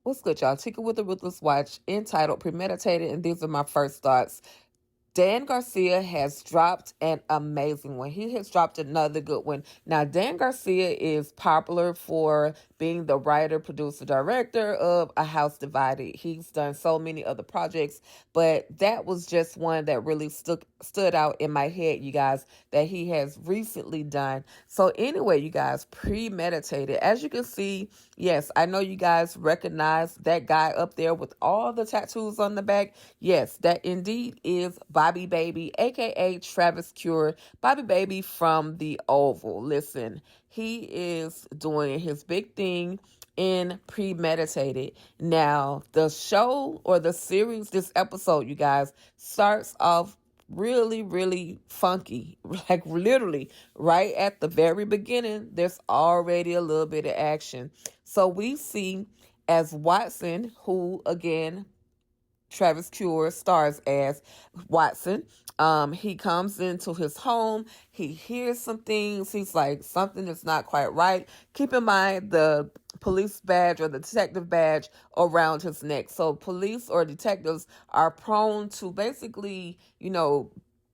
What's good, y'all? Ticket with the Ruthless Watch, entitled Premeditated, and these are my first thoughts. Dan Garcia has dropped an amazing one. He has dropped another good one. Now, Dan Garcia is popular for being the writer, producer, director of A House Divided. He's done so many other projects, but that was just one that really stood out in my head, you guys, that he has recently done. So anyway, you guys, Premeditated. As you can see, yes, I know you guys recognize that guy up there with all the tattoos on the back. Yes, that indeed is Bobby Baby, aka Travis Cure, Bobby Baby from the Oval. Listen, he is doing his big thing in Premeditated. Now, the show or the series, this episode, you guys, starts off really, really funky. Like literally, right at the very beginning, there's already a little bit of action. So we see as Watson, who again, Travis Cure stars as Watson. He comes into his home. He hears some things. He's like, something is not quite right. Keep in mind the police badge or the detective badge around his neck. So police or detectives are prone to basically,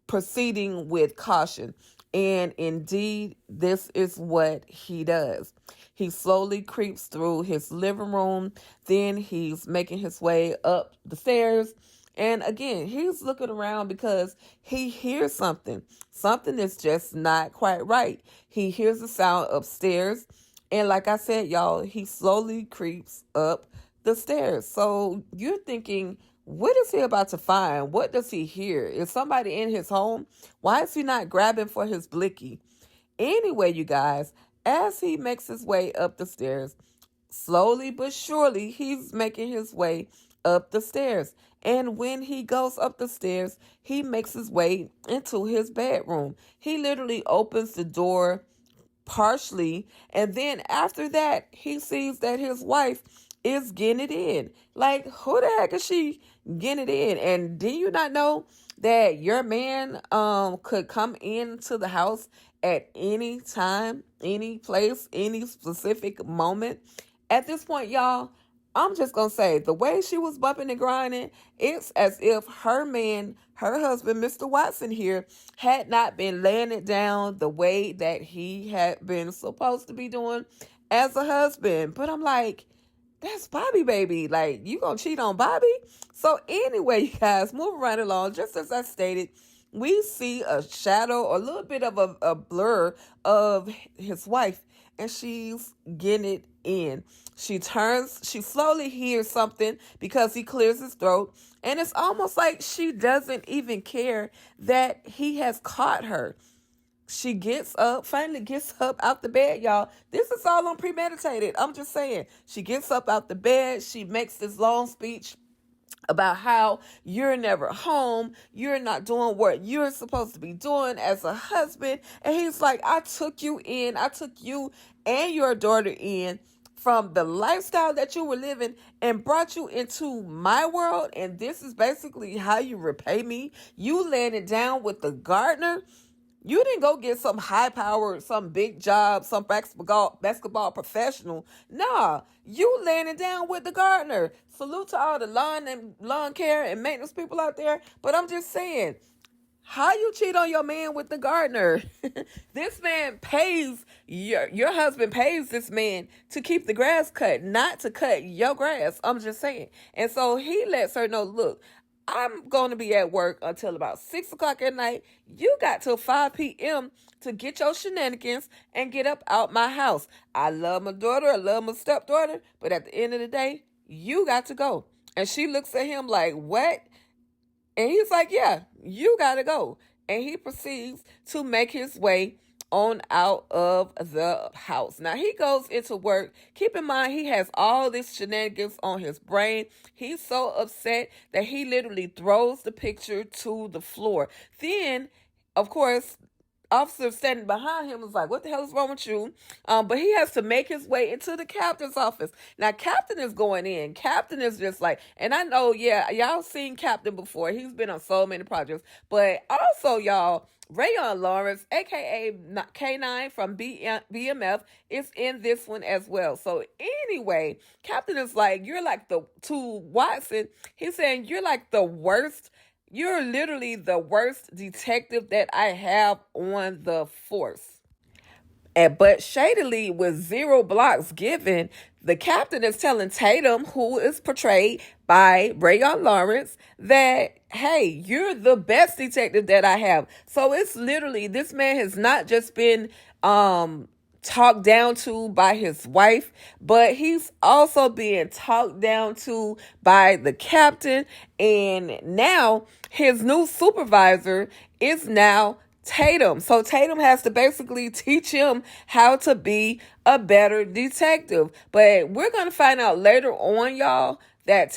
proceeding with caution. And indeed, this is what he does. He slowly creeps through his living room. Then he's making his way up the stairs. And again, he's looking around because he hears something. Something is just not quite right. He hears a sound upstairs. And like I said, y'all, he slowly creeps up the stairs. So you're thinking, what is he about to find? What does he hear? Is somebody in his home? Why is he not grabbing for his blicky? Anyway, you guys, as he makes his way up the stairs, slowly but surely, he's making his way up the stairs. And when he goes up the stairs, he makes his way into his bedroom. He literally opens the door partially, and then after that, he sees that his wife is getting it in. Like, who the heck is she getting it in? And do you not know that your man could come into the house at any time, any place, any specific moment? At this point, y'all, I'm just going to say, the way she was bumping and grinding, it's as if her man, her husband, Mr. Watson here, had not been laying it down the way that he had been supposed to be doing as a husband. But I'm like, that's Bobby Baby. Like, you gonna cheat on Bobby? So anyway, you guys, moving right along, just as I stated, we see a shadow, a little bit of a blur of his wife, and she's getting it in. She slowly hears something because he clears his throat, and it's almost like she doesn't even care that he has caught her. She finally gets up out the bed, y'all. This is all on Premeditated. I'm just saying. She gets up out the bed. She makes this long speech about how you're never home, you're not doing what you're supposed to be doing as a husband. And he's like, I took you and your daughter in from the lifestyle that you were living and brought you into my world. And this is basically how you repay me. You laying it down with the gardener. You didn't go get some high-powered, some big job, some basketball professional. Nah, you laying it down with the gardener. Salute to all the lawn care and maintenance people out there. But I'm just saying, how you cheat on your man with the gardener? This man pays, your husband pays this man to keep the grass cut, not to cut your grass. I'm just saying. And so he lets her know, look, I'm going to be at work until about 6 o'clock at night. You got till 5 p.m. to get your shenanigans and get up out my house. I love my daughter. I love my stepdaughter. But at the end of the day, you got to go. And she looks at him like, what? And he's like, yeah, you got to go. And he proceeds to make his way on out of the house. Now he goes into work. Keep in mind, he has all this shenanigans on his brain. He's so upset that he literally throws the picture to the floor. Then, of course, officer standing behind him was like, what the hell is wrong with you? But he has to make his way into the captain's office. Now, Captain is going in. Captain is just like, and I know, yeah, y'all seen Captain before. He's been on so many projects. But also, y'all, Rayon Lawrence, aka K9 from BMF, is in this one as well. So anyway, Captain is like, you're like to Watson, he's saying you're like the worst. You're literally the worst detective that I have on the force. But shadily, with 0 blocks given, the captain is telling Tatum, who is portrayed by Rayon Lawrence, that, hey, you're the best detective that I have. So it's literally, this man has not just been talked down to by his wife, but he's also being talked down to by the captain. And now his new supervisor is now Tatum. So Tatum has to basically teach him how to be a better detective. But we're going to find out later on, y'all, that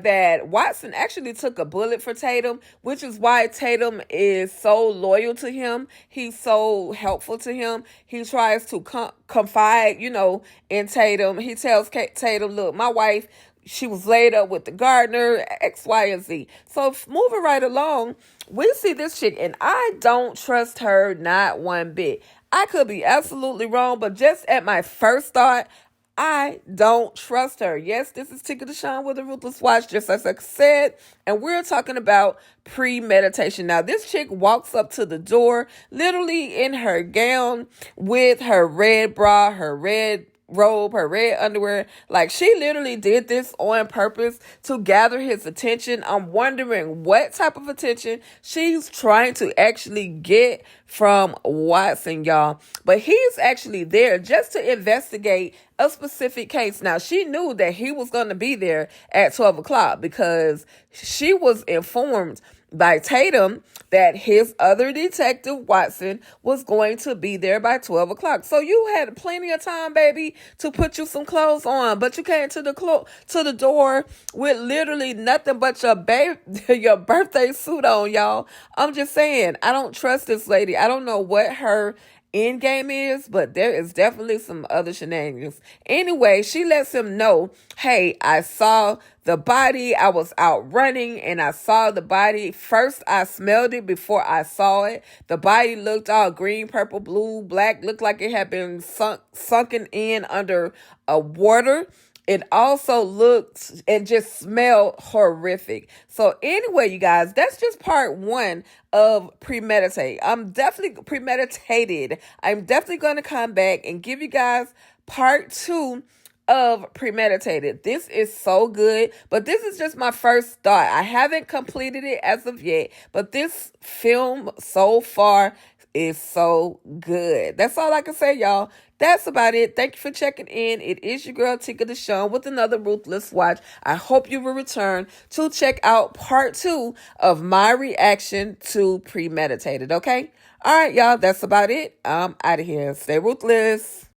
that Watson actually took a bullet for Tatum, which is why Tatum is so loyal to him. He's so helpful to him. He tries to confide, in Tatum. He tells Tatum, look, my wife, she was laid up with the gardener, X, Y, and Z. So moving right along, we see this chick, and I don't trust her not one bit. I could be absolutely wrong, but just at my first thought, I don't trust her. Yes, this is Tika Deshawn with a Ruthless Watch, just as I said, and we're talking about premeditation. Now, this chick walks up to the door, literally in her gown, with her red bra, her red robe, her red underwear. Like, she literally did this on purpose to gather his attention. I'm wondering what type of attention she's trying to actually get from Watson, y'all. But he's actually there just to investigate a specific case. Now, she knew that he was going to be there at 12 o'clock because she was informed by Tatum that his other detective, Watson, was going to be there by 12 o'clock. So you had plenty of time, baby, to put you some clothes on. But you came to the door with literally nothing but your birthday suit on, y'all. I'm just saying, I don't trust this lady. I don't know what her end game is, but there is definitely some other shenanigans. Anyway, she lets him know, hey, I saw the body. I was out running and I saw the body. First, I smelled it before I saw it. The body looked all green, purple, blue, black, looked like it had been sunken in under a water. It also looked and just smelled horrific. So anyway, you guys, that's just part 1 of Premeditate. I'm definitely going to come back and give you guys part 2 of Premeditated. This is so good, but this is just my first thought. I haven't completed it as of yet, but this film so far is so good. That's all I can say, y'all. That's about it. Thank you for checking in. It is your girl, Tika Deshawn, with another Ruthless Watch. I hope you will return to check out part 2 of my reaction to Premeditated, okay? All right, y'all. That's about it. I'm out of here. Stay ruthless.